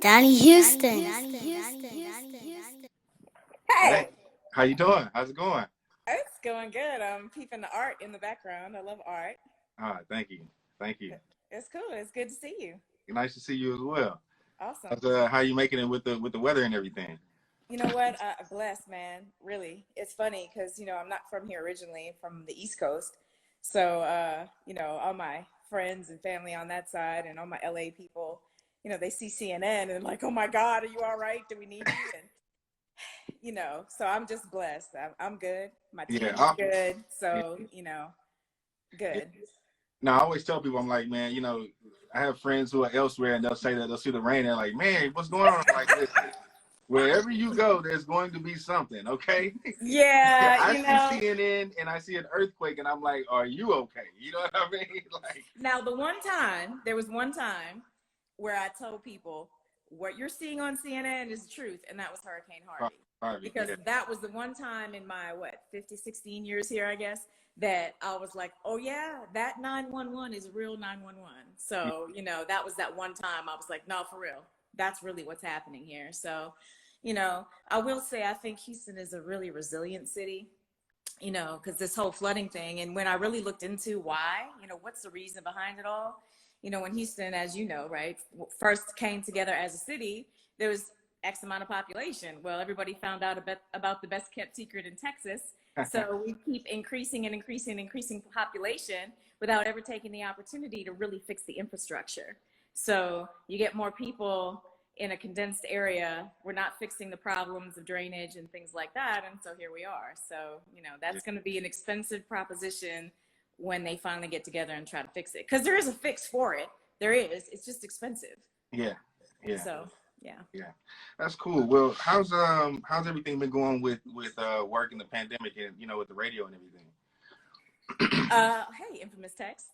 Donnie Houston. Hey, Hey, how you doing? How's it going? it's going good. I'm peeping the art in the background. I love art. Thank you. Thank you. It's cool. It's good to see you. Nice to see you as well. Awesome. How you making it with the weather and everything? You know what? Blessed, man. Really. It's funny because, I'm not from here originally, from the East Coast. So, all my friends and family on that side and all my LA people, they see CNN and like, oh my God, are you all right? Do we need you? And, so I'm just blessed. I'm good. My Yeah. team is good. Yeah. So, Yeah. good. No, I always tell people, I'm like, man, I have friends who are elsewhere and they'll say that they'll see the rain. They're like, man, what's going on? I'm like, listen, wherever you go, there's going to be something, okay? Yeah, I see CNN and I see an earthquake and I'm like, are you okay? You know what I mean? Like, now there was one time where I told people what you're seeing on CNN is the truth, and that was Hurricane Harvey. Because yeah. that was the one time in my, 16 years here, I guess, that I was like, oh yeah, that 911 is a real 911. So, that was that one time I was like, no, for real. That's really what's happening here. So, I will say I think Houston is a really resilient city, because this whole flooding thing. And when I really looked into why, what's the reason behind it all, when Houston, as you know, right, first came together as a city, there was X amount of population. Well, everybody found out about the best kept secret in Texas. So we keep increasing and increasing population without ever taking the opportunity to really fix the infrastructure. So you get more people in a condensed area. We're not fixing the problems of drainage and things like that. And so here we are. So, that's going to be an expensive proposition when they finally get together and try to fix it. Because there is a fix for it. There is. It's just expensive. Yeah. Yeah. So, yeah. Yeah. That's cool. Well, how's everything been going with work in the pandemic and, with the radio and everything? Hey, infamous text.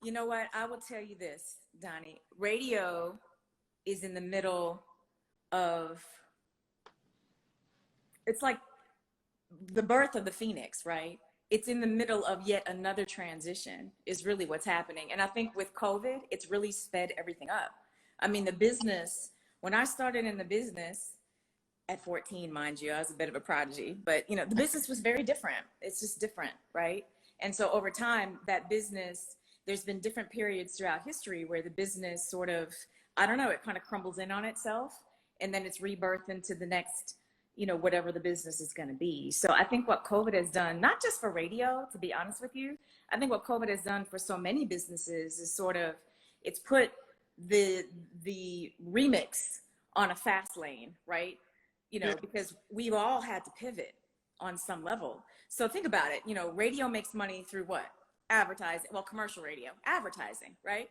You know what? I will tell you this, Donnie. Radio is in the middle of, it's like the birth of the phoenix, right? It's in the middle of yet another transition is really what's happening. And I think with COVID, it's really sped everything up. I mean, the business, when I started in the business at 14, mind you, I was a bit of a prodigy, but the business was very different. It's just different, right? And so over time, that business, there's been different periods throughout history where the business sort of, I don't know, it kind of crumbles in on itself and then it's rebirthed into the next, whatever the business is going to be. So I think what COVID has done, not just for radio, to be honest with you, I think what COVID has done for so many businesses is sort of, it's put the remix on a fast lane, right? Because we've all had to pivot on some level. So think about it, radio makes money through what? Advertising. Well, commercial radio, advertising, right?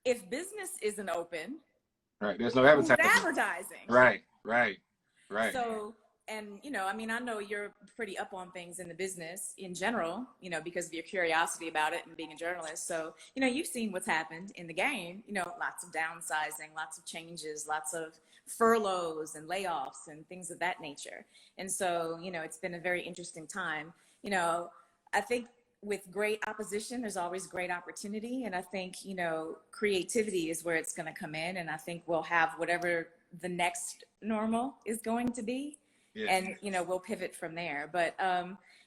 If business isn't open, right, there's no who's advertising. advertising? Right. So, and I know you're pretty up on things in the business in general, because of your curiosity about it and being a journalist. So, you've seen what's happened in the game, lots of downsizing, lots of changes, lots of furloughs and layoffs and things of that nature. And so, it's been a very interesting time. I think with great opposition, there's always great opportunity. And I think, creativity is where it's going to come in. And I think we'll have whatever the next normal is going to be. Yeah. And, we'll pivot from there. But,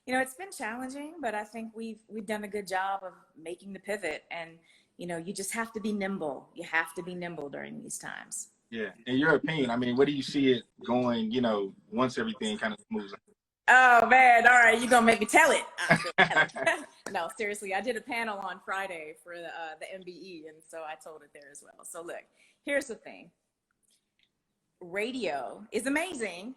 it's been challenging, but I think we've done a good job of making the pivot. And, you just have to be nimble. You have to be nimble during these times. Yeah. In your opinion, I mean, where do you see it going, once everything kind of moves on? Oh man, all right, you're gonna make me tell it. No, seriously, I did a panel on Friday for the MBE, and so I told it there as well. So look, here's the thing. Radio is amazing.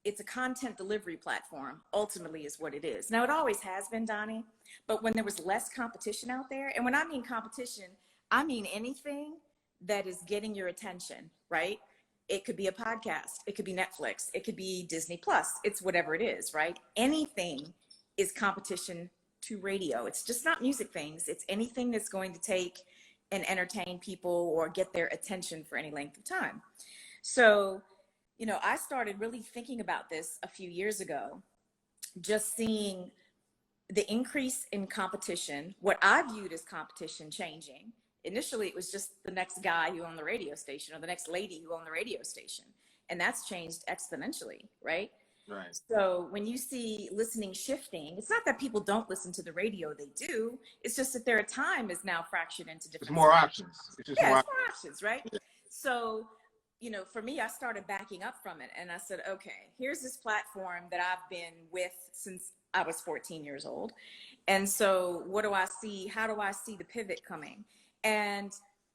It's a content delivery platform, ultimately is what it is. Now, it always has been, Donnie, but when there was less competition out there, and when I mean competition, I mean anything that is getting your attention, right? It could be a podcast, it could be Netflix, it could be Disney Plus, it's whatever it is, right? Anything is competition to radio. It's just not music things. It's anything that's going to take and entertain people or get their attention for any length of time. So, I started really thinking about this a few years ago, just seeing the increase in competition, what I viewed as competition changing initially it was just the next guy who owned the radio station or the next lady who owned the radio station. And that's changed exponentially, right? Right. So when you see listening shifting, it's not that people don't listen to the radio, they do. It's just that their time is now fractured into different. It's more options. It's just more options, right? Yeah. So, you know, for me, I started backing up from it, and I said, okay, here's this platform that I've been with since I was 14 years old. And so what do I see? How do I see the pivot coming? And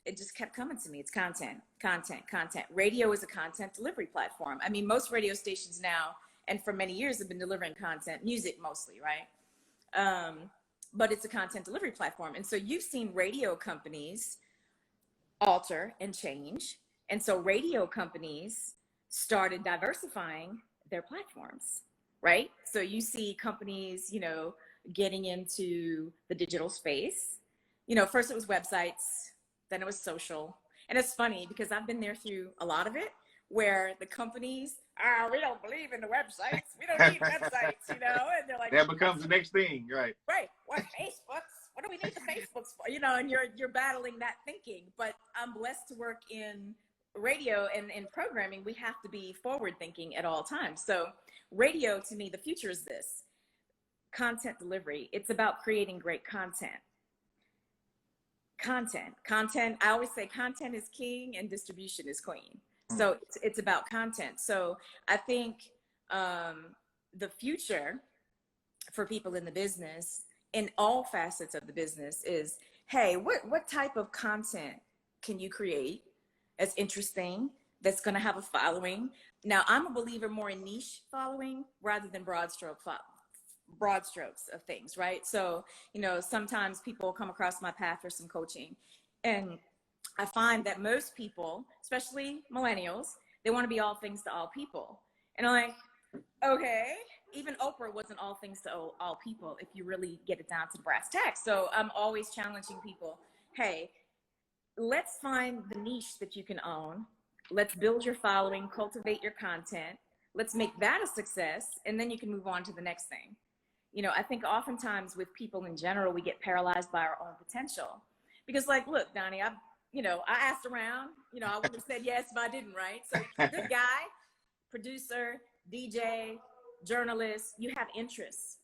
it just kept coming to me. It's content, content, content. Radio is a content delivery platform. I mean, most radio stations now, and for many years, have been delivering content, music mostly, right? But it's a content delivery platform. And so you've seen radio companies alter and change. And so radio companies started diversifying their platforms, right? So you see companies, you know, getting into the digital space. You know, first it was websites, then it was social. And it's funny because I've been there through a lot of it, where the companies, we don't believe in the websites. We don't need websites, you know? And they're like, that becomes the next thing, right? Right. What Facebooks? What do we need the Facebooks for? You know, and you're battling that thinking. But I'm blessed to work in radio and in programming. We have to be forward thinking at all times. So radio, to me, the future is this: content delivery. It's about creating great content. Content. I always say content is king and distribution is queen. So it's about content. So I think the future for people in the business, in all facets of the business, is, hey, what type of content can you create that's interesting, that's going to have a following? Now, I'm a believer more in niche following rather than broad strokes of things, right? So, you know, sometimes people come across my path for some coaching, and I find that most people, especially millennials, they want to be all things to all people. And I'm like, okay, even Oprah wasn't all things to all people if you really get it down to the brass tacks. So I'm always challenging people, hey, let's find the niche that you can own. Let's build your following, cultivate your content. Let's make that a success, and then you can move on to the next thing. You know, I think oftentimes with people in general, we get paralyzed by our own potential. Because, like, look, Donnie, I asked around, you know, I would have said yes if I didn't, right? So good guy, producer, DJ, journalist, you have interests.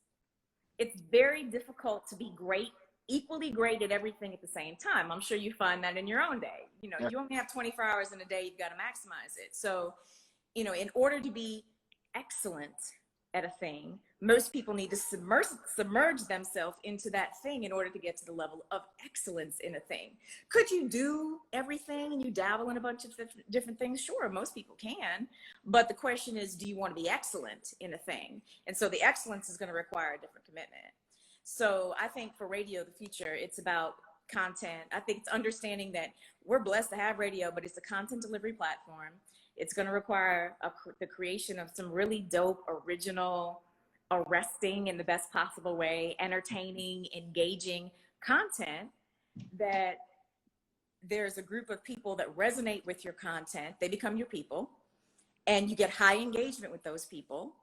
It's very difficult to be great, equally great at everything at the same time. I'm sure you find that in your own day. You know, you only have 24 hours in a day, you've got to maximize it. So, you know, in order to be excellent at a thing, most people need to submerge themselves into that thing in order to get to the level of excellence in a thing. Could you do everything and you dabble in a bunch of different things? Sure, most people can. But the question is, do you want to be excellent in a thing? And so the excellence is going to require a different commitment. So I think for radio, the future, it's about content. I think it's understanding that we're blessed to have radio, but it's a content delivery platform. It's going to require the creation of some really dope, original, arresting in the best possible way, entertaining, engaging content that there's a group of people that resonate with your content. They become your people, and you get high engagement with those people.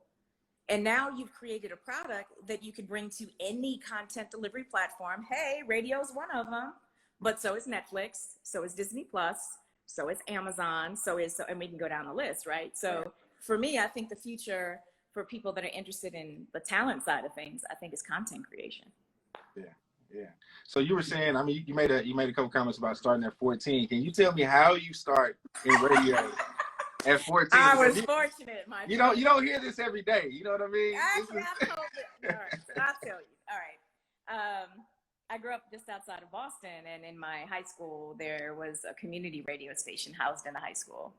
And now you've created a product that you can bring to any content delivery platform. Hey, radio is one of them, but so is Netflix, so is Disney Plus, so is Amazon, and we can go down the list, right? So for me, I think the future for people that are interested in the talent side of things, I think is content creation. Yeah. So you were saying, I mean, you made a couple comments about starting at 14. Can you tell me how you start in radio at 14? I was fortunate, my You don't hear this every day. You know what I mean? Actually, I've told it. All right, so I'll tell you. All right. I grew up just outside of Boston, and in my high school, there was a community radio station housed in the high school.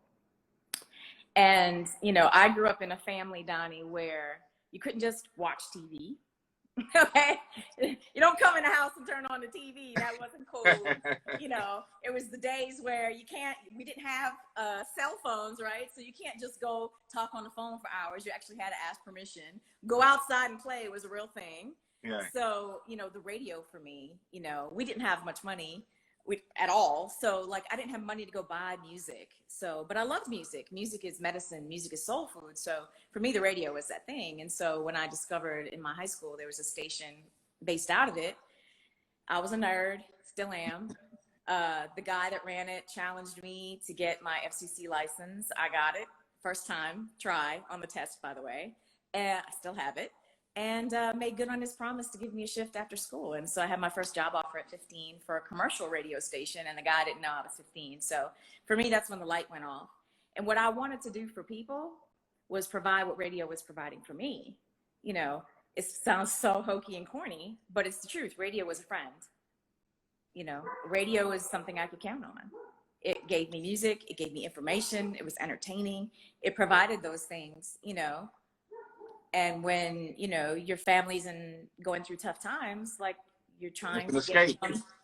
And, you know, I grew up in a family, Donnie, where you couldn't just watch TV. Okay? You don't come in the house and turn on the TV. That wasn't cool. You know, it was the days where we didn't have cell phones, right? So you can't just go talk on the phone for hours. You actually had to ask permission. Go outside and play was a real thing. Yeah. So, you know, the radio for me, you know, we didn't have much money at all. So, like, I didn't have money to go buy music. So, but I love music. Music is medicine. Music is soul food. So for me, the radio was that thing. And so when I discovered in my high school, there was a station based out of it, I was a nerd, still am. The guy that ran it challenged me to get my FCC license. I got it. First time try on the test, by the way. And I still have it. And made good on his promise to give me a shift after school. And so I had my first job offer at 15 for a commercial radio station. And the guy didn't know I was 15. So for me, that's when the light went off. And what I wanted to do for people was provide what radio was providing for me. You know, it sounds so hokey and corny, but it's the truth. Radio was a friend. You know, radio is something I could count on. It gave me music. It gave me information. It was entertaining. It provided those things, you know. And when, you know, your family's going through tough times, like you're trying to escape.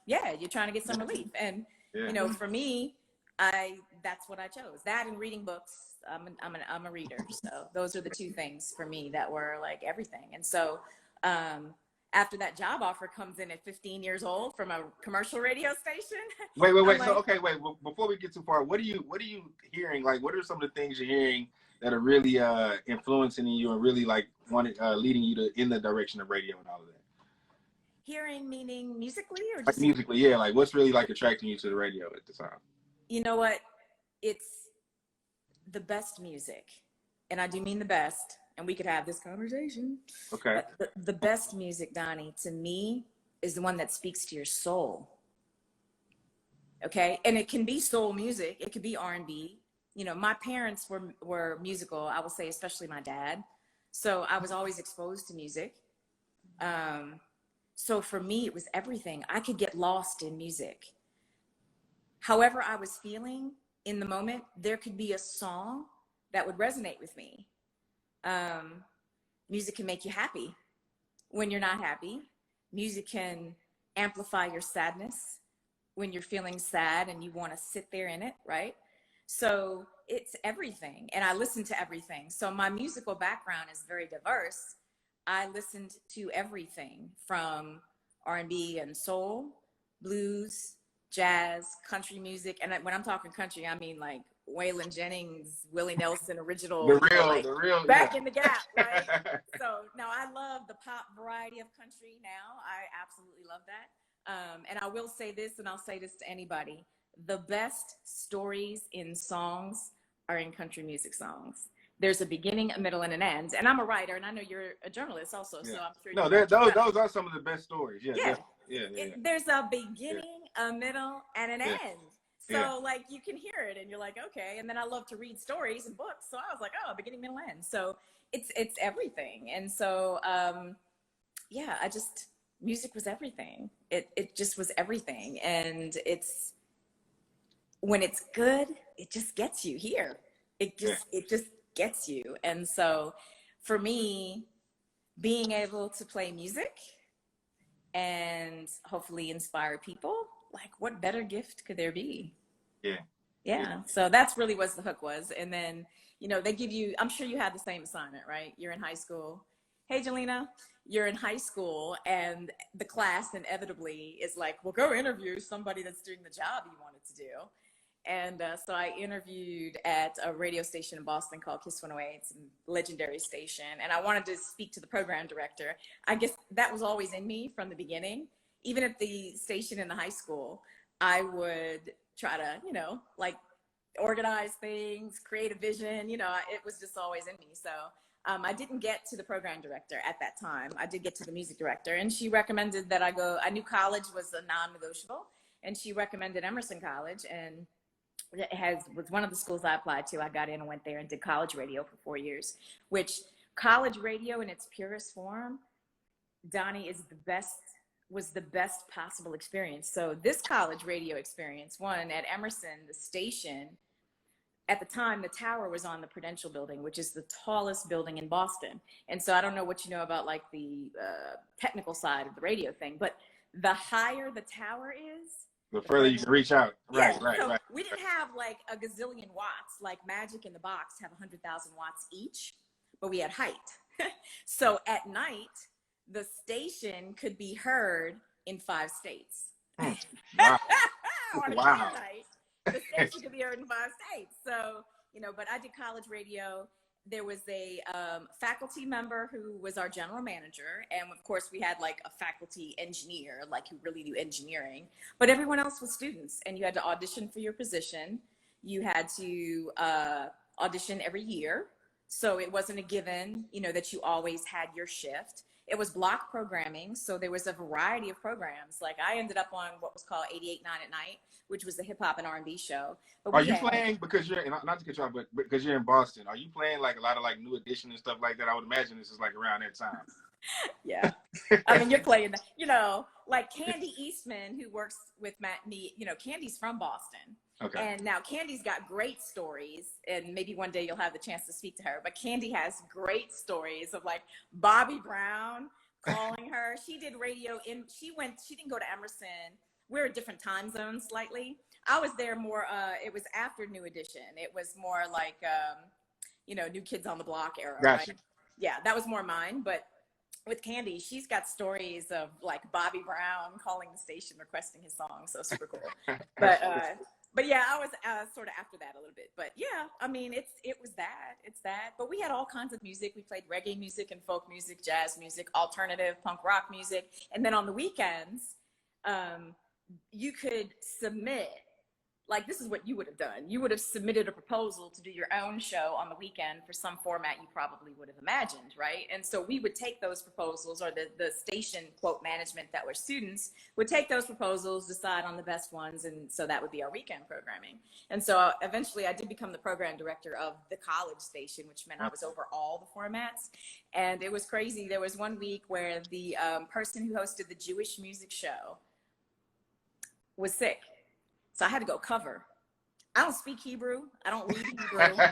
You're trying to get some relief. And, you know, for me, that's what I chose. That and reading books. I'm a reader. So those are the two things for me that were like everything. And so, after that job offer comes in at 15 years old from a commercial radio station. Wait. So, before we get too far, what are you hearing? Like, what are some of the things you're hearing that are really influencing you and really like leading you in the direction of radio and all of that? Hearing meaning musically or like just musically? Yeah. Like, what's really like attracting you to the radio at the time? You know what? It's the best music, and I do mean the best. And we could have this conversation. Okay. The best music, Donnie, to me, is the one that speaks to your soul. Okay, and it can be soul music. It could be R&B. You know, my parents were musical. I will say, especially my dad. So I was always exposed to music. So for me, it was everything. I could get lost in music. However I was feeling in the moment, there could be a song that would resonate with me. Music can make you happy when you're not happy. Music can amplify your sadness when you're feeling sad and you want to sit there in it, right? So it's everything, and I listen to everything. So my musical background is very diverse. I listened to everything from R&B and soul, blues, jazz, country music. And when I'm talking country, I mean like Waylon Jennings, Willie Nelson, original. The real. Back in the gap, right? So now I love the pop variety of country now. I absolutely love that. And I will say this, and I'll say this to anybody. The best stories in songs are in country music songs. There's a beginning, a middle, and an end. And I'm a writer, and I know you're a journalist also, so I'm sure. No, those are some of the best stories. Yeah. There's a beginning, a middle, and an end. So like you can hear it and you're like, okay. And then I love to read stories and books. So I was like, oh, beginning, middle, end. So it's everything. And so, music was everything. It just was everything. And when it's good, it just gets you here. It just gets you. And so for me, being able to play music and hopefully inspire people, like what better gift could there be? Yeah. So that's really what the hook was. And then, you know, they give you, I'm sure you had the same assignment, right? You're in high school. Hey, Jelena, you're in high school and the class inevitably is like, well, go interview somebody that's doing the job you wanted to do. And so I interviewed at a radio station in Boston called Kiss 108. It's a legendary station. And I wanted to speak to the program director. I guess that was always in me from the beginning. Even at the station in the high school, I would try to, you know, like organize things, create a vision, you know, it was just always in me. So I didn't get to the program director at that time. I did get to the music director, and she recommended that I knew college was a non-negotiable, and she recommended Emerson College, and it was one of the schools I applied to. I got in and went there and did college radio for 4 years, which college radio in its purest form, Donnie, was the best possible experience. So this college radio experience, one at Emerson, the station, at the time, the tower was on the Prudential Building, which is the tallest building in Boston. And so I don't know what you know about like the technical side of the radio thing, but the higher the tower is, the further you can reach out. Right. We didn't have like a gazillion watts, like Magic in the Box have 100,000 watts each, but we had height. So at night, the station could be heard in 5 states. Wow. On a night, the station could be heard in 5 states. So, you know, but I did college radio. there was a faculty member who was our general manager. And of course we had like a faculty engineer, like who really knew engineering, but everyone else was students, and you had to audition for your position. You had to audition every year. So it wasn't a given, you know, that you always had your shift. It was block programming. So there was a variety of programs. Like I ended up on what was called 88.9 at Night, which was a hip hop and R&B show. But are you playing, because you're, not to cut you off, but because you're in Boston, are you playing like a lot of like New Edition and stuff like that? I would imagine this is like around that time. Yeah. I mean, you're playing, you know, like Candy Eastman, who works with me, you know, Candy's from Boston. Okay. And now Candy's got great stories, and maybe one day you'll have the chance to speak to her, but Candy has great stories of like Bobby Brown calling her. She did radio she didn't go to Emerson. We're at different time zones slightly. I was there more, it was after New Edition. It was more like, you know, New Kids on the Block era. Gotcha. Right? Yeah, that was more mine. But with Candy, she's got stories of like Bobby Brown calling the station requesting his song. So super cool. But yeah, I was sort of after that a little bit. But yeah, I mean, it's that. But we had all kinds of music. We played reggae music and folk music, jazz music, alternative, punk rock music. And then on the weekends, you could submit, like this is what you would have done. You would have submitted a proposal to do your own show on the weekend for some format you probably would have imagined, right? And so we would take those proposals, or the station, quote, management that were students would take those proposals, decide on the best ones, and so that would be our weekend programming. And so eventually I did become the program director of the college station, which meant I was over all the formats. And it was crazy. There was one week where the person who hosted the Jewish music show was sick. So I had to go cover. I don't speak Hebrew. I don't read Hebrew,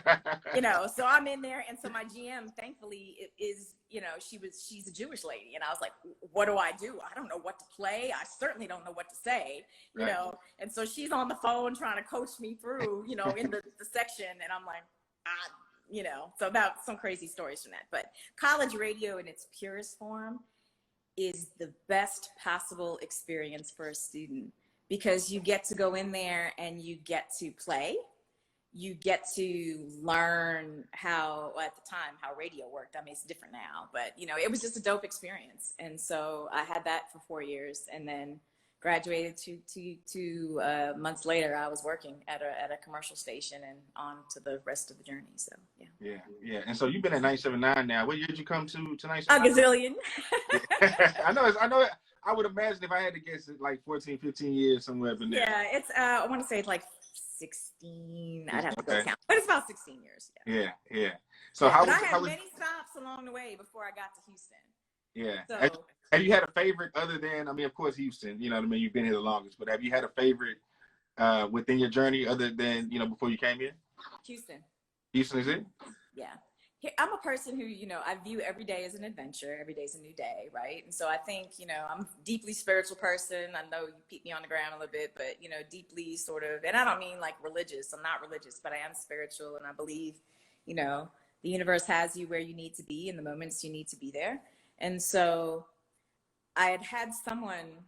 you know, so I'm in there. And so my GM, thankfully, is, you know, she's a Jewish lady. And I was like, what do? I don't know what to play. I certainly don't know what to say, you know. And so she's on the phone trying to coach me through, you know, in the section. And I'm like, you know, so about some crazy stories from that. But college radio in its purest form is the best possible experience for a student, because you get to go in there and you get to play. You get to learn how, well, at the time, how radio worked. I mean, it's different now, but you know, it was just a dope experience. And so I had that for 4 years, and then graduated two months later. I was working at a commercial station and on to the rest of the journey. So yeah. And so you've been at 97.9 now. What year did you come to 97.9? A gazillion. I know it. I would imagine, if I had to guess, it like 14, 15 years somewhere up in there. Yeah, it's I want to say it's like 16. I'd have to go count, but it's about 16 years. Yeah. So how? But I had many stops along the way before I got to Houston. Yeah. So, have you had a favorite other than, I mean, of course, Houston? You know what I mean? You've been here the longest, but have you had a favorite within your journey other than, you know, before you came here? Houston. Houston is it? Yeah. I'm a person who, you know, I view every day as an adventure. Every day is a new day, right? And so I think, you know, I'm a deeply spiritual person. I know you peep me on the ground a little bit, but, you know, deeply sort of, and I don't mean like religious. I'm not religious, but I am spiritual. And I believe, you know, the universe has you where you need to be in the moments you need to be there. And so I had someone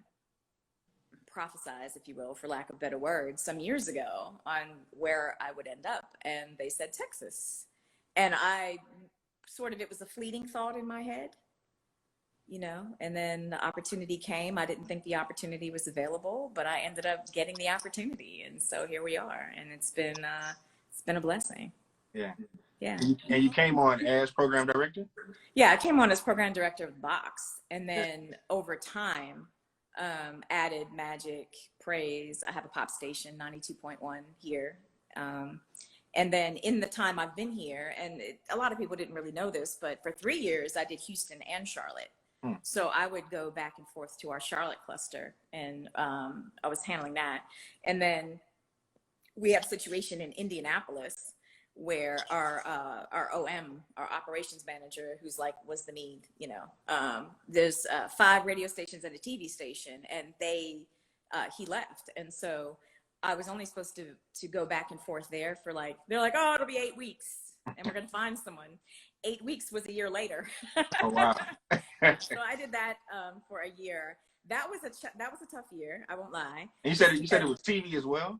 prophesize, if you will, for lack of better words, some years ago on where I would end up. And they said Texas. And it was a fleeting thought in my head, you know, and then the opportunity came. I didn't think the opportunity was available, but I ended up getting the opportunity. And so here we are. And it's been a blessing. Yeah. Yeah. And you came on as program director? Yeah, I came on as program director of Box. And then over time, added magic, praise. I have a pop station, 92.1 here. And then in the time I've been here, and a lot of people didn't really know this, but for 3 years, I did Houston and Charlotte. So I would go back and forth to our Charlotte cluster, and I was handling that. And then we have a situation in Indianapolis where our OM, our operations manager, who's like, what's the need? You know, there's 5 radio stations and a TV station, and he left. And so I was only supposed to go back and forth there for like, they're like, oh, it'll be 8 weeks and we're going to find someone. 8 weeks was a year later. Oh, wow. So I did that for a year. That was a tough year. I won't lie. And you said it was TV as well?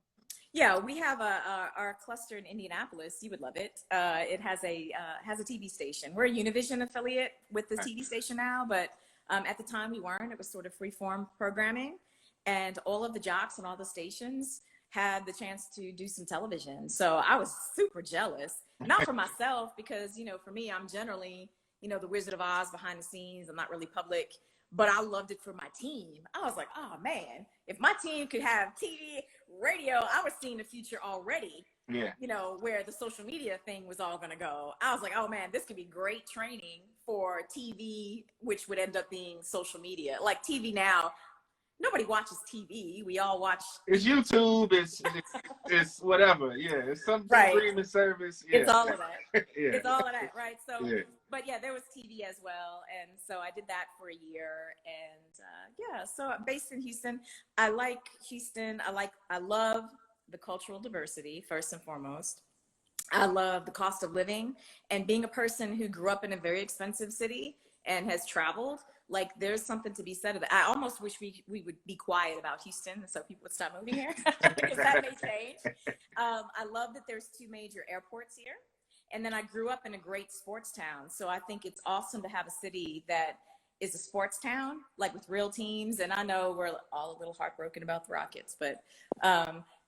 Yeah, we have our cluster in Indianapolis. You would love it. It has a TV station. We're a Univision affiliate with the Right. TV station now, but at the time we weren't. It was sort of free-form programming, and all of the jocks and all the stations had the chance to do some television. So I was super jealous, not for myself because for me, I'm generally the Wizard of Oz behind the scenes. I'm not really public, but I loved it for my team. I was like, oh man, if my team could have TV, radio, I was seeing the future already, Yeah. where the social media thing was all going to go. I was like, oh man, this could be great training for TV, which would end up being social media. Like TV now, nobody watches TV. We all watch. It's YouTube. It's whatever. Yeah. It's some Right. streaming service. Yeah. It's all of that. Yeah. It's all of that, right? So, Yeah. but yeah, there was TV as well, and so I did that for a year, and yeah. So I'm based in Houston. I like Houston. I love the cultural diversity first and foremost. I love the cost of living, and being a person who grew up in a very expensive city and has traveled. Like there's something to be said of that. I almost wish we would be quiet about Houston so people would stop moving here because that may change. I love that there's 2 major airports here. And then I grew up in a great sports town. So I think it's awesome to have a city that is a sports town, like with real teams. And I know we're all a little heartbroken about the Rockets, but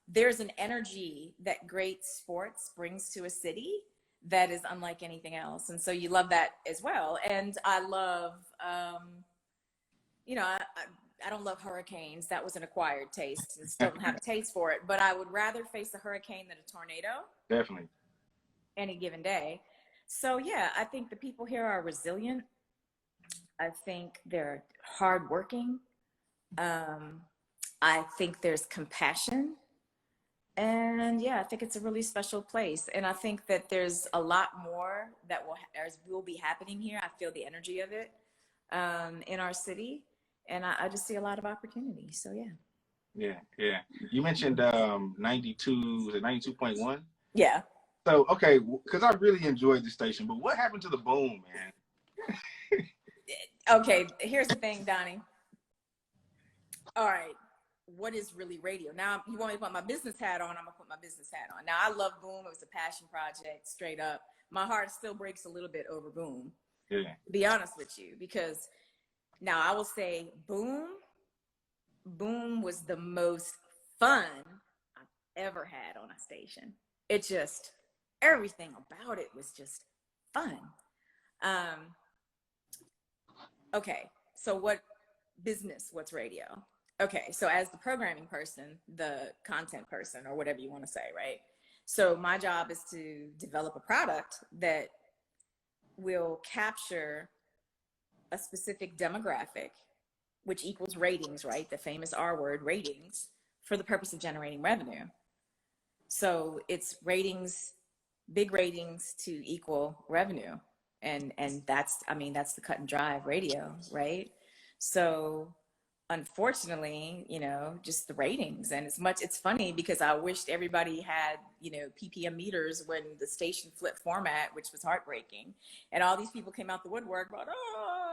there's an energy that great sports brings to a city that is unlike anything else. And so you love that as well. And I love, I don't love hurricanes. That was an acquired taste. I still don't have a taste for it, but I would rather face a hurricane than a tornado. Definitely. Any given day. So yeah, I think the people here are resilient. I think they're hardworking. I think there's compassion. And yeah, I think it's a really special place. And I think that there's a lot more that will be happening here. I feel the energy of it in our city. And I just see a lot of opportunity. So yeah. Yeah, yeah. You mentioned 92, was it 92.1? Yeah. So, okay, because I really enjoyed the station, but what happened to the boom, man? Okay, here's the thing, Donnie. All right, what is really radio? Now, you want me to put my business hat on, I'm gonna put my business hat on. Now, I love Boom. It was a passion project, straight up. My heart still breaks a little bit over Boom, Yeah. to be honest with you, because now I will say Boom was the most fun I've ever had on a station. It just, everything about it was just fun. Okay, so what's radio? Okay, so as the programming person, the content person, or whatever you want to say, right? So my job is to develop a product that will capture a specific demographic, which equals ratings, right? The famous R word, ratings, for the purpose of generating revenue. So it's ratings, big ratings to equal revenue. And that's the cut and dry of radio, right? So unfortunately, just the ratings, and it's funny because I wished everybody had, PPM meters when the station flipped format, which was heartbreaking. And all these people came out the woodwork about,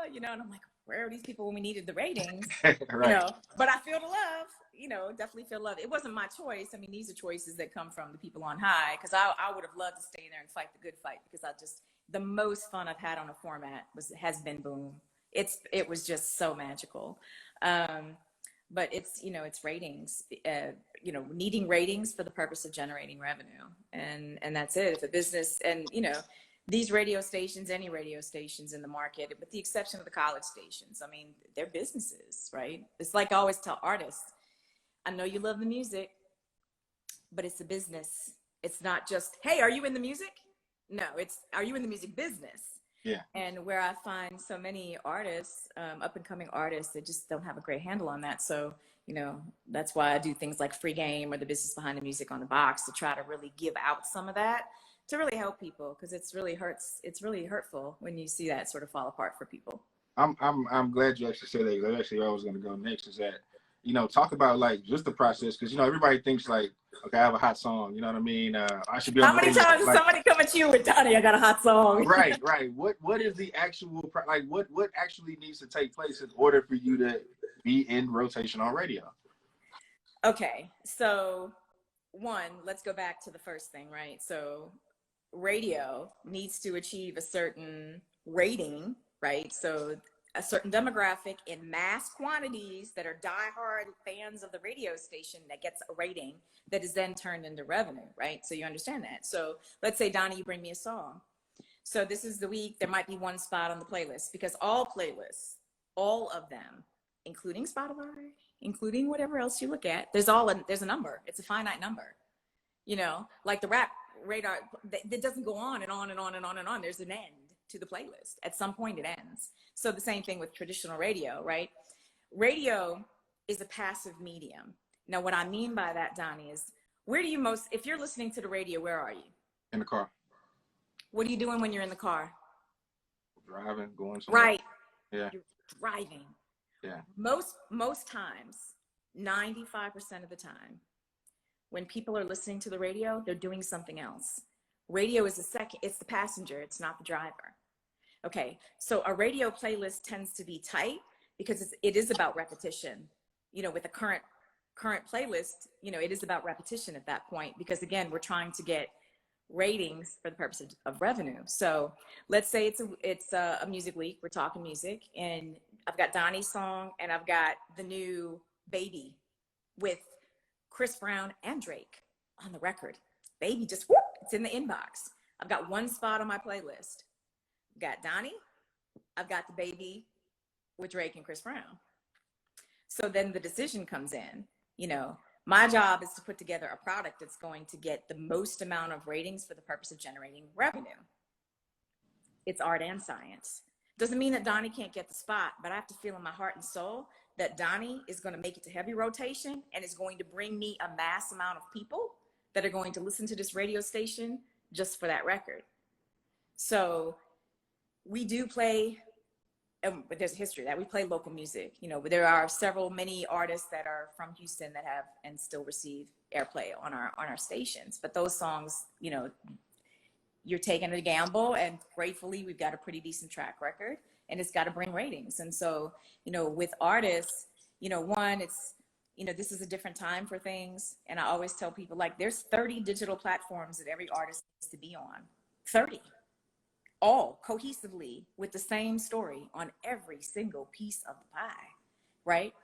and I'm like, where are these people when we needed the ratings? Right. But I feel the love, definitely feel love. It wasn't my choice. I mean, these are choices that come from the people on high, because I would have loved to stay there and fight the good fight, because the most fun I've had on a format has been Boom. It was just so magical. But it's ratings, needing ratings for the purpose of generating revenue. And that's it. If a business, and these radio stations, any radio stations in the market, with the exception of the college stations, I mean, they're businesses, right? It's like I always tell artists, I know you love the music, but it's a business. It's not just, hey, are you in the music? No, it's, are you in the music business? Yeah. And where I find so many artists, up and coming artists, that just don't have a great handle on that. So, that's why I do things like Free Game or the Business Behind the Music on the Box, to try to really give out some of that, to really help people, because it's really hurtful when you see that sort of fall apart for people. I'm glad you actually said that, because actually I was going to go next, is that, talk about like just the process, because everybody thinks like, okay, I have a hot song, you know what I mean? I should be on How many radio. times does somebody come at you with, Donnie, I got a hot song? Right. What is the actual, like, what actually needs to take place in order for you to be in rotation on radio? Okay, so one, let's go back to the first thing, right? So radio needs to achieve a certain rating, right? So a certain demographic in mass quantities that are diehard fans of the radio station that gets a rating that is then turned into revenue, right? So you understand that. So let's say, Donnie, you bring me a song. So this is the week, there might be one spot on the playlist, because all playlists, all of them, including Spotify, including whatever else you look at, there's a number. It's a finite number. You know, like the rap radar, that doesn't go on and on and on and on and on. There's an end to the playlist. At some point it ends. So the same thing with traditional radio, right? Radio is a passive medium. Now, what I mean by that, Donnie, is where do you most, if you're listening to the radio, where are you? In the car. What are you doing when you're in the car? Driving, going somewhere. Right. Yeah. You're driving. Yeah. Most times, 95% of the time, when people are listening to the radio, they're doing something else. Radio is it's the passenger, it's not the driver. Okay, so a radio playlist tends to be tight because it is about repetition. You know, with a current playlist, you know, it is about repetition at that point, because again, we're trying to get ratings for the purpose of revenue. So let's say it's a music week, we're talking music, and I've got Donnie's song and I've got the new Baby with Chris Brown and Drake on the record. Baby, just whoop, it's in the inbox. I've got one spot on my playlist. I've got Donnie, I've got the Baby with Drake and Chris Brown. So then the decision comes in, you know, my job is to put together a product that's going to get the most amount of ratings for the purpose of generating revenue. It's art and science. Doesn't mean that Donnie can't get the spot, but I have to feel in my heart and soul that Donnie is going to make it to heavy rotation and is going to bring me a mass amount of people that are going to listen to this radio station just for that record. So we do play, but there's a history that we play local music. You know, there are many artists that are from Houston that have and still receive airplay on our stations. But those songs, you know, you're taking a gamble, and gratefully we've got a pretty decent track record, and it's got to bring ratings. And so, you know, with artists, you know, one, it's, you know, this is a different time for things. And I always tell people, like, there's 30 digital platforms that every artist needs to be on. 30. All cohesively with the same story on every single piece of the pie, right?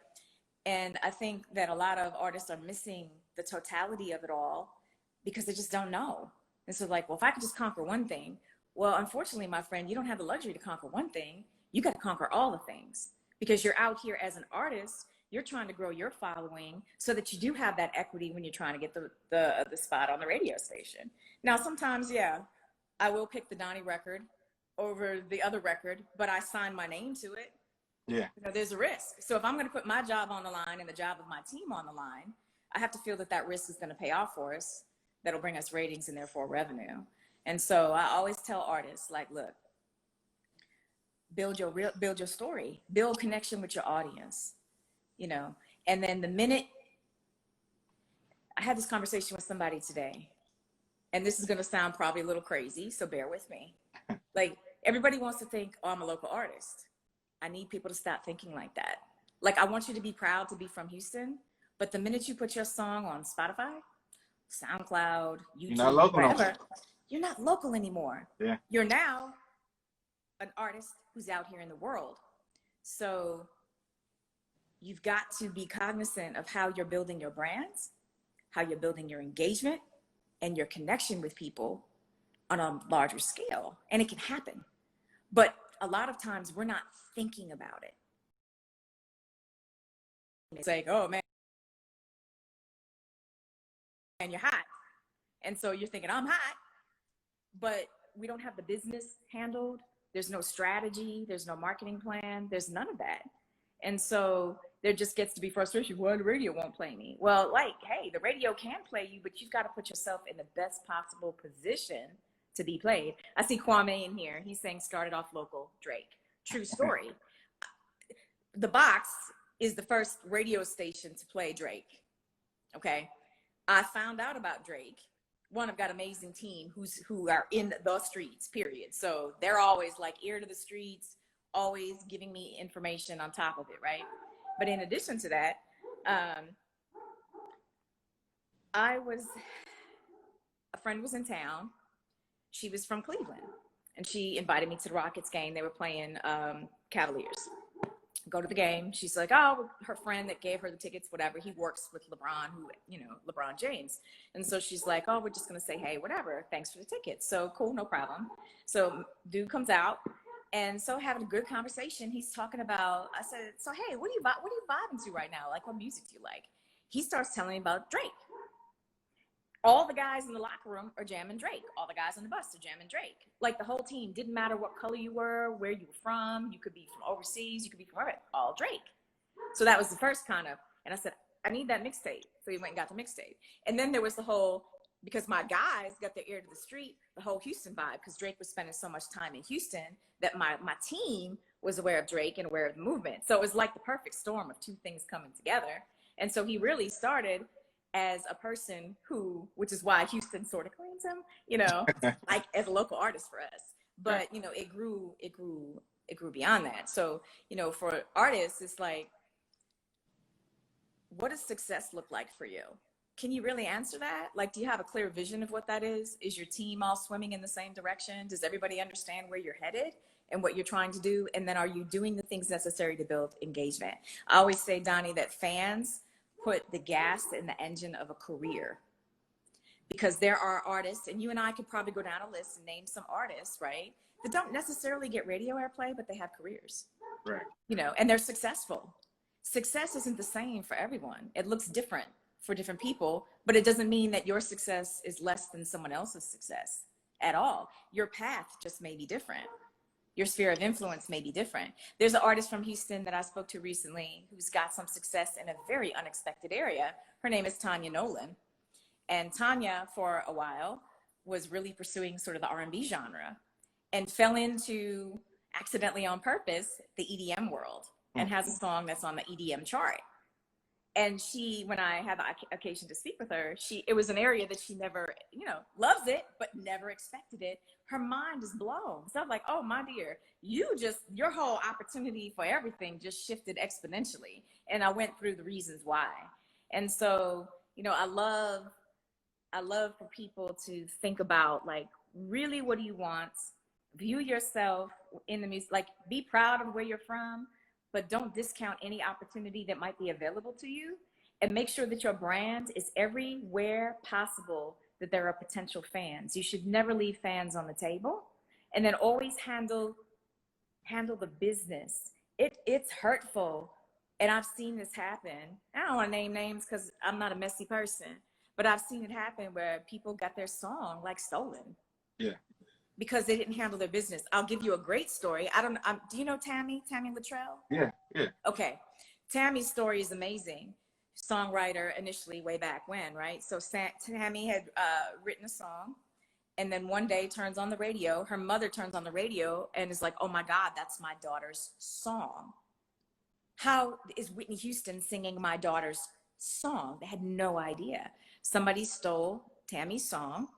And I think that a lot of artists are missing the totality of it all because they just don't know. And so, like, well, if I could just conquer one thing, well, unfortunately, my friend, you don't have the luxury to conquer one thing. You got to conquer all the things, because you're out here as an artist. You're trying to grow your following so that you do have that equity when you're trying to get the spot on the radio station. Now, sometimes, yeah, I will pick the Donnie record over the other record, but I sign my name to it. Yeah. You know, there's a risk. So if I'm going to put my job on the line and the job of my team on the line, I have to feel that that risk is going to pay off for us. That'll bring us ratings and therefore revenue. And so I always tell artists, like, look, build your story, build connection with your audience, you know. And then the minute I had this conversation with somebody today, and this is going to sound probably a little crazy, so bear with me. Like, everybody wants to think, oh, I'm a local artist. I need people to stop thinking like that. Like, I want you to be proud to be from Houston, but the minute you put your song on Spotify, SoundCloud, YouTube, you're not local wherever, anymore. You're not local anymore. Yeah. You're now an artist who's out here in the world. So you've got to be cognizant of how you're building your brands, how you're building your engagement and your connection with people on a larger scale. And it can happen. But a lot of times we're not thinking about it. It's like, oh man, and you're hot. And so you're thinking, I'm hot, but we don't have the business handled. There's no strategy. There's no marketing plan. There's none of that. And so there just gets to be frustration. Well, the radio won't play me. Well, like, hey, the radio can play you, but you've got to put yourself in the best possible position to be played. I see Kwame in here. He's saying started off local, Drake. True story. The Box is the first radio station to play Drake. Okay. I found out about Drake. One, I've got an amazing team who are in the streets, period. So they're always like ear to the streets, always giving me information on top of it, right? But in addition to that, A friend was in town. She was from Cleveland, and she invited me to the Rockets game. They were playing Cavaliers. Go to the game. She's like, oh, her friend that gave her the tickets, whatever, he works with LeBron, LeBron James. And so she's like, oh, we're just going to say, hey, whatever. Thanks for the tickets. So cool, no problem. So dude comes out. And so having a good conversation, he's talking about, I said, so, hey, what are you vibing to right now? Like, what music do you like? He starts telling me about Drake. All the guys in the locker room are jamming Drake. All the guys on the bus are jamming Drake. Like the whole team, didn't matter what color you were, where you were from. You could be from overseas. You could be from wherever. All Drake. So that was the first kind of, and I said, I need that mixtape. So he went and got the mixtape. And then there was the whole, because my guys got their ear to the street, the whole Houston vibe, because Drake was spending so much time in Houston that my team was aware of Drake and aware of the movement. So it was like the perfect storm of two things coming together. And so he really started as a person who, which is why Houston sort of claims him, like as a local artist for us. But, it grew beyond that. So, for artists, it's like, what does success look like for you? Can you really answer that? Like, do you have a clear vision of what that is? Is your team all swimming in the same direction? Does everybody understand where you're headed and what you're trying to do? And then are you doing the things necessary to build engagement? I always say, Donnie, that fans put the gas in the engine of a career, because there are artists, and you and I could probably go down a list and name some artists, right, that don't necessarily get radio airplay, but they have careers, right? And they're successful. Success isn't the same for everyone. It looks different for different people, but it doesn't mean that your success is less than someone else's success at all. Your path just may be different. Your sphere of influence may be different. There's an artist from Houston that I spoke to recently who's got some success in a very unexpected area. Her name is Tanya Nolan. And Tanya, for a while, was really pursuing sort of the R&B genre and fell into, accidentally on purpose, the EDM world, and has a song that's on the EDM chart. And she, when I had the occasion to speak with her, it was an area that she never, loves it, but never expected it. Her mind is blown. So I'm like, oh, my dear, your whole opportunity for everything just shifted exponentially. And I went through the reasons why. And so, I love for people to think about, like, really, what do you want? View yourself in the music, like, be proud of where you're from, but don't discount any opportunity that might be available to you, and make sure that your brand is everywhere possible that there are potential fans. You should never leave fans on the table, and then always handle the business. It's hurtful, and I've seen this happen. I don't want to name names because I'm not a messy person, but I've seen it happen where people got their song like stolen. Yeah. Because they didn't handle their business. I'll give you a great story. Do you know Tammy Luttrell? Yeah. Okay. Tammy's story is amazing. Songwriter initially way back when, right? So Tammy had written a song, and then one day turns on the radio. Her mother turns on the radio and is like, oh my God, that's my daughter's song. How is Whitney Houston singing my daughter's song? They had no idea. Somebody stole Tammy's song,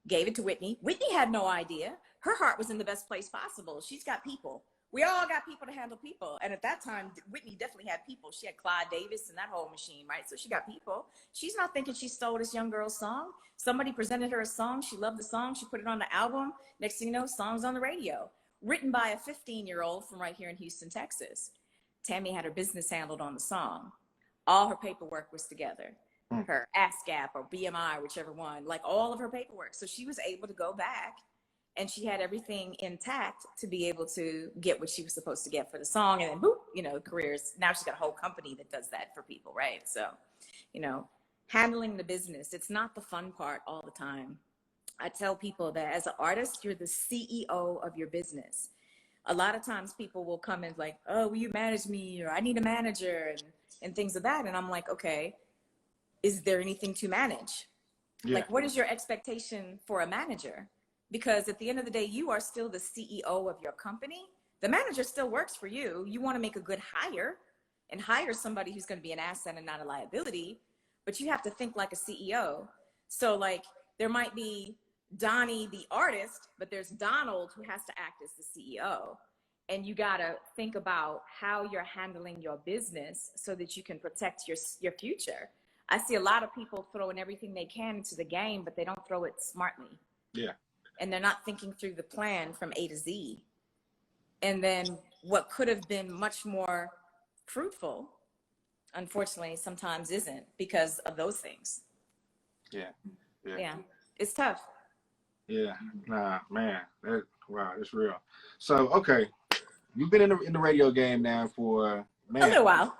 gave it to Whitney. Whitney had no idea. Her heart was in the best place possible. She's got people. We all got people to handle people. And at that time, Whitney definitely had people. She had Clyde Davis and that whole machine, right? So she got people. She's not thinking she stole this young girl's song. Somebody presented her a song. She loved the song. She put it on the album. Next thing you know, song's on the radio. Written by a 15-year-old from right here in Houston, Texas. Tammy had her business handled on the song. All her paperwork was together. Her ASCAP or BMI, whichever one, like all of her paperwork. So she was able to go back, and she had everything intact to be able to get what she was supposed to get for the song. And then boop, careers. Now she's got a whole company that does that for people, right? So, handling the business, it's not the fun part all the time. I tell people that as an artist, you're the CEO of your business. A lot of times people will come in like, oh, will you manage me? Or I need a manager and things of that. And I'm like, okay, is there anything to manage? Yeah. Like, what is your expectation for a manager? Because at the end of the day, you are still the CEO of your company. The manager still works for you. You want to make a good hire and hire somebody who's going to be an asset and not a liability, but you have to think like a CEO. So like, there might be Donnie, the artist, but there's Donald who has to act as the CEO. And you got to think about how you're handling your business so that you can protect your future. I see a lot of people throwing everything they can into the game, but they don't throw it smartly. Yeah. And they're not thinking through the plan from A to Z. And then what could have been much more fruitful, unfortunately, sometimes isn't because of those things. Yeah. Yeah. It's tough. Yeah. Nah, man. Wow, it's real. So, okay. You've been in the radio game now for, man, A little while.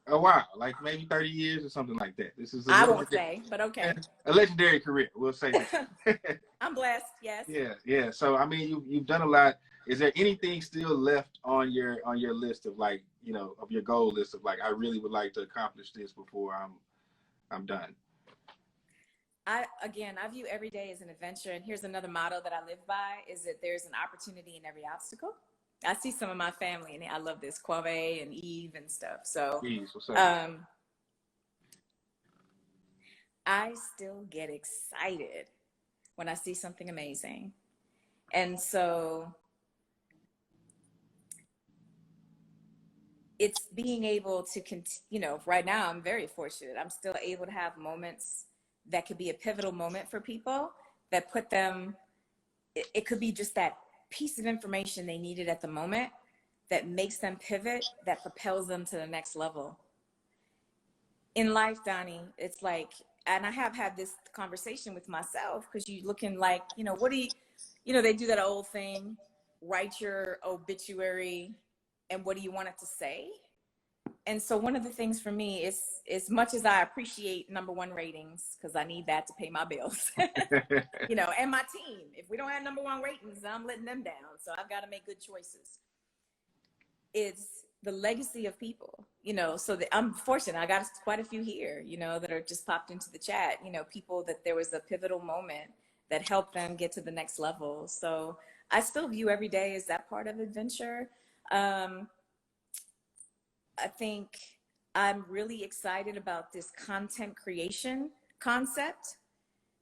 A while, like maybe 30 years or something like that. This is I won't say, but okay. A legendary career, we'll say that. I'm blessed, yes. Yeah. So I mean, you've done a lot. Is there anything still left on your list of, like, you know, of your goal list of, like, I really would like to accomplish this before I'm done? I view every day as an adventure, and here's another motto that I live by: is that there's an opportunity in every obstacle. I see some of my family, and I love this, Quave and Eve and stuff. So, What's up? I still get excited when I see something amazing. And so it's being able to, right now I'm very fortunate. I'm still able to have moments that could be a pivotal moment for people that put them, it could be just that piece of information they needed at the moment that makes them pivot, that propels them to the next level. In life, Donnie, it's like, and I have had this conversation with myself, because you looking like, what do you, they do that old thing, write your obituary and what do you want it to say? And so one of the things for me is, as much as I appreciate #1 ratings, because I need that to pay my bills, and my team, if we don't have #1 ratings, I'm letting them down. So I've got to make good choices. It's the legacy of people, so that I'm fortunate. I got quite a few here, that are just popped into the chat, people that there was a pivotal moment that helped them get to the next level. So I still view every day as that part of adventure. I think I'm really excited about this content creation concept,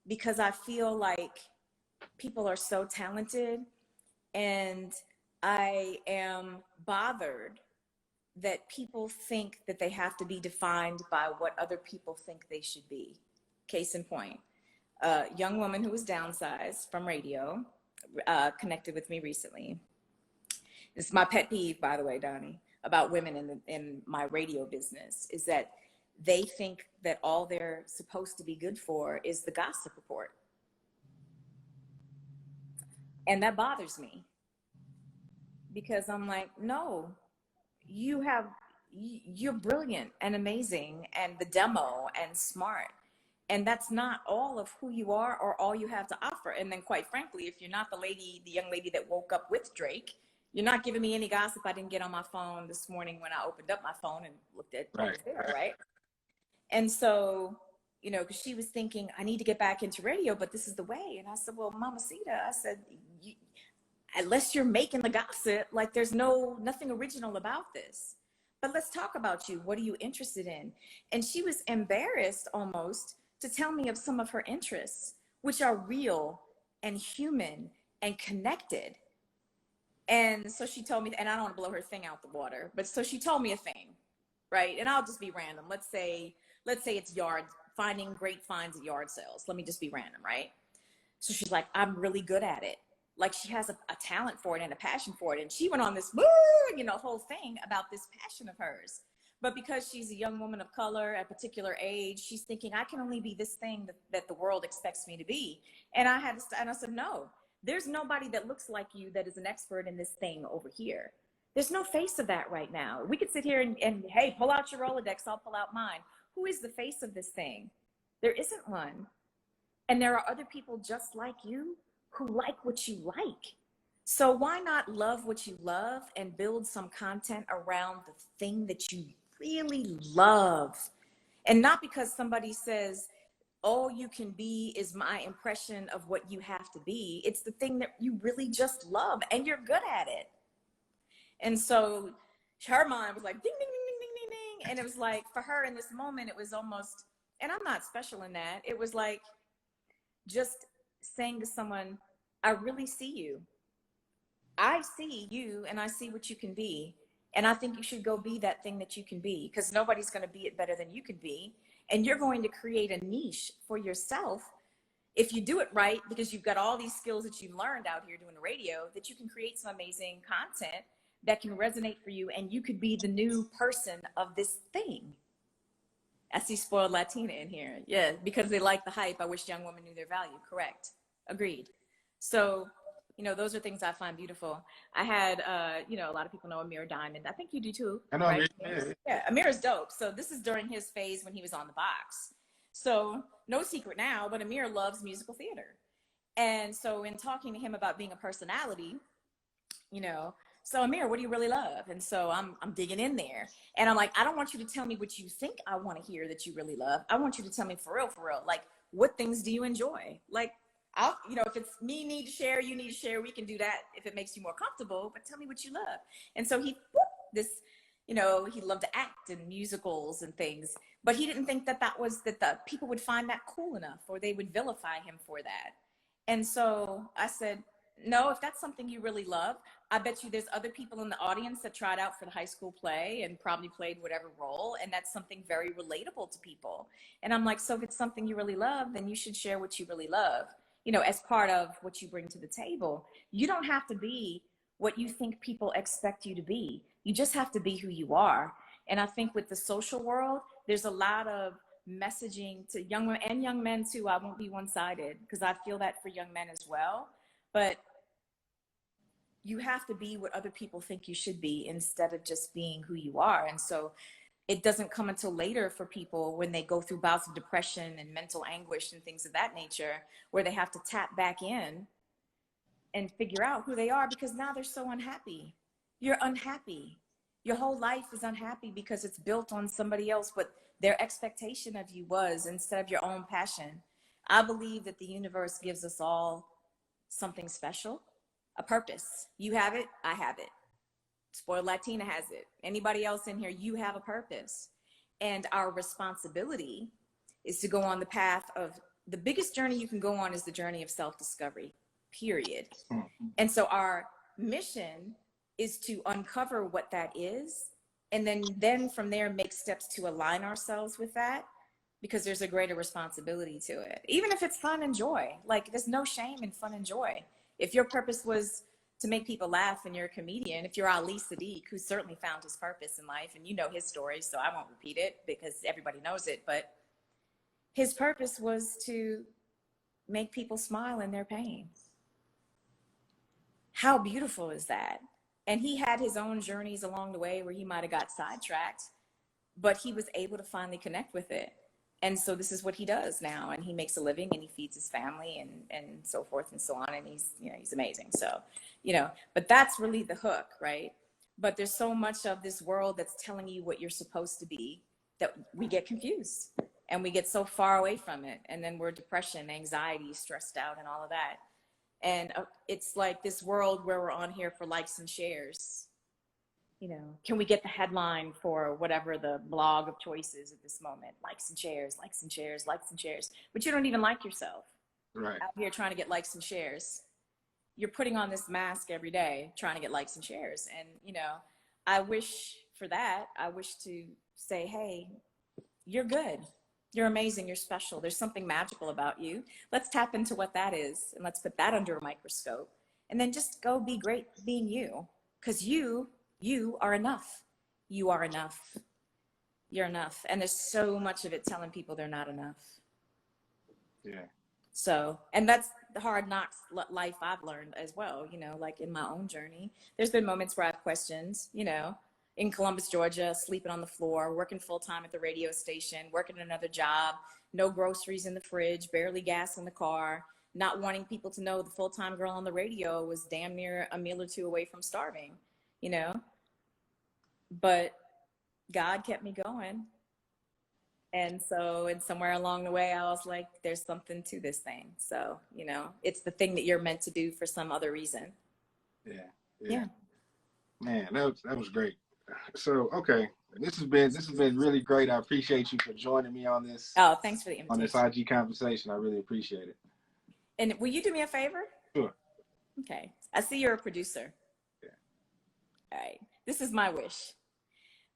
because I feel like people are so talented, and I am bothered that people think that they have to be defined by what other people think they should be. Case in point, a young woman who was downsized from radio connected with me recently. This is my pet peeve, by the way, Donnie, about women in my radio business, is that they think that all they're supposed to be good for is the gossip report. And that bothers me, because I'm like, no, you're brilliant and amazing and the demo and smart. And that's not all of who you are or all you have to offer. And then, quite frankly, if you're not the young lady that woke up with Drake, you're not giving me any gossip I didn't get on my phone this morning when I opened up my phone and looked at what was there, right? And so, because she was thinking, I need to get back into radio, but this is the way. And I said, well, Mamacita, I said, unless you're making the gossip, like, there's nothing original about this. But let's talk about you. What are you interested in? And she was embarrassed almost to tell me of some of her interests, which are real and human and connected. And so she told me, and I don't want to blow her thing out the water, but so she told me a thing, right? And I'll just be random. Let's say it's finding great finds at yard sales. Let me just be random, right? So she's like, I'm really good at it. Like, she has a talent for it and a passion for it. And she went on this, whole thing about this passion of hers. But because she's a young woman of color at a particular age, she's thinking, I can only be this thing that the world expects me to be. And I said, no, there's nobody that looks like you that is an expert in this thing over here. There's no face of that right now. We could sit here and hey, pull out your Rolodex, I'll pull out mine. Who is the face of this thing? There isn't one. And there are other people just like you who like what you like. So why not love what you love and build some content around the thing that you really love? And not because somebody says, all you can be is my impression of what you have to be. It's the thing that you really just love and you're good at it. And so her mind was like, ding, ding, ding, ding, ding, ding, ding. And it was like, for her in this moment, it was almost, and I'm not special in that, it was like just saying to someone, I really see you. I see you and I see what you can be. And I think you should go be that thing that you can be, because nobody's going to be it better than you can be. And you're going to create a niche for yourself if you do it right, because you've got all these skills that you've learned out here doing the radio, that you can create some amazing content that can resonate for you, and you could be the new person of this thing. I see spoiled Latina in here. Yeah, because they like the hype. I wish young women knew their value. Correct. Agreed. So, you know, those are things I find beautiful. I had, you know, a lot of people know Amir Diamond. I think you do too. I know, right? yeah. Yeah, Amir is dope. So this is during his phase when he was on the box. So no secret now, but Amir loves musical theater. And so in talking to him about being a personality, you know, so Amir, what do you really love? And so I'm digging in there, and I'm like, I don't want you to tell me what you think I want to hear that you really love. I want you to tell me for real, like, what things do you enjoy? Like, I'll, you know, if it's me need to share, you need to share, we can do that if it makes you more comfortable, but tell me what you love. And so this, you know, he loved to act in musicals and things, but he didn't think that the people would find that cool enough, or they would vilify him for that. And so I said, no, if that's something you really love, I bet you there's other people in the audience that tried out for the high school play and probably played whatever role, and that's something very relatable to people. And I'm like, so if it's something you really love, then you should share what you really love, you know, as part of what you bring to the table. You don't have to be what you think people expect you to be. You just have to be who you are. And I think with the social world, there's a lot of messaging to young women and young men too. I won't be one-sided, because I feel that for young men as well. But you have to be what other people think you should be instead of just being who you are. And so it doesn't come until later for people, when they go through bouts of depression and mental anguish and things of that nature, where they have to tap back in and figure out who they are, because now they're so unhappy. You're unhappy. Your whole life is unhappy because it's built on somebody else, what their expectation of you was, instead of your own passion. I believe that the universe gives us all something special, a purpose. You have it, I have it. Spoiled Latina has it. Anybody else in here, you have a purpose. And our responsibility is to go on the path of, the biggest journey you can go on is the journey of self-discovery, period. And so our mission is to uncover what that is, and then from there make steps to align ourselves with that, because there's a greater responsibility to it. Even if it's fun and joy, like, there's no shame in fun and joy. If your purpose was to make people laugh and you're a comedian, if you're Ali Sadiq, who certainly found his purpose in life, and you know his story, so I won't repeat it because everybody knows it, but his purpose was to make people smile in their pain. How beautiful is that? And he had his own journeys along the way where he might have got sidetracked, but he was able to finally connect with it. And so this is what he does now, and he makes a living, and he feeds his family, and so forth and so on. And he's, you know, he's amazing. So, you know, but that's really the hook, right? But there's so much of this world that's telling you what you're supposed to be that we get confused, and we get so far away from it. And then we're depression, anxiety, stressed out, and all of that. And it's like this world where we're on here for likes and shares. You know, can we get the headline for whatever the blog of choice is at this moment? Likes and shares, likes and shares, likes and shares. But you don't even like yourself. Right. Out here trying to get likes and shares. You're putting on this mask every day trying to get likes and shares. And, you know, I wish for that. I wish to say, hey, you're good. You're amazing. You're special. There's something magical about you. Let's tap into what that is, and let's put that under a microscope. And then just go be great being you. Because you are enough. You are enough. You're enough. And there's so much of it telling people they're not enough. Yeah. So, and that's the hard knocks life I've learned as well, you know, like in my own journey. There's been moments where I've questioned, you know, in Columbus, Georgia, sleeping on the floor, working full time at the radio station, working another job, no groceries in the fridge, barely gas in the car, not wanting people to know the full-time girl on the radio was damn near a meal or two away from starving, you know. But God kept me going. And so, and somewhere along the way, I was like, there's something to this thing. So, you know, it's the thing that you're meant to do for some other reason. Yeah. Man, that was great. So, okay, this has been really great. I appreciate you for joining me on this. Oh, thanks for the invitation. On this IG conversation. I really appreciate it. And will you do me a favor? Sure. Okay. I see you're a producer. Yeah. All right. This is my wish.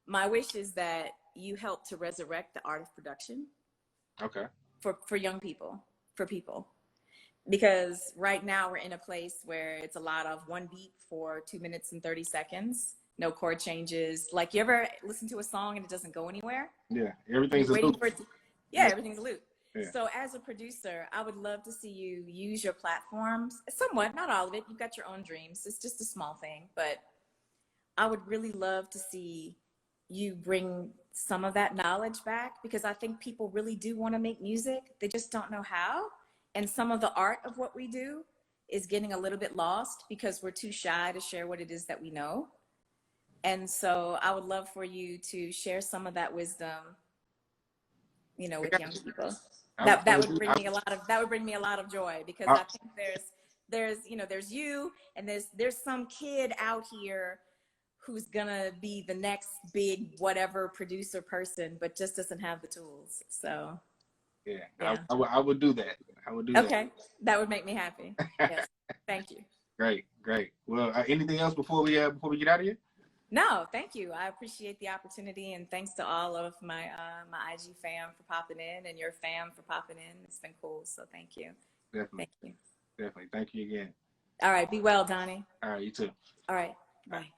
My wish is that you help to resurrect the art of production Okay. For young people, for people. Because right now we're in a place where it's a lot of one beat for 2 minutes and 30 seconds, no chord changes. Like, you ever listen to a song and it doesn't go anywhere? Yeah, And everything's you're a waiting loop. for it to, yeah, Yeah. everything's a loop. Yeah. So as a producer, I would love to see you use your platforms, somewhat, not all of it. You've got your own dreams. It's just a small thing, but I would really love to see you bring some of that knowledge back, because I think people really do want to make music. They just don't know how. And some of the art of what we do is getting a little bit lost because we're too shy to share what it is that we know. And so I would love for you to share some of that wisdom, with young people. That would bring me a lot of, joy, because I think there's you, and there's some kid out here who's gonna be the next big whatever producer person, but just doesn't have the tools. So yeah. I would do that. I would do that. Okay, that would make me happy. Yes, thank you. Great. Well, anything else before we get out of here? No, thank you. I appreciate the opportunity, and thanks to all of my my IG fam for popping in, and your fam for popping in. It's been cool. So thank you. Definitely. Thank you. Definitely. Thank you again. All right. Be well, Donnie. All right. You too. All right. Bye.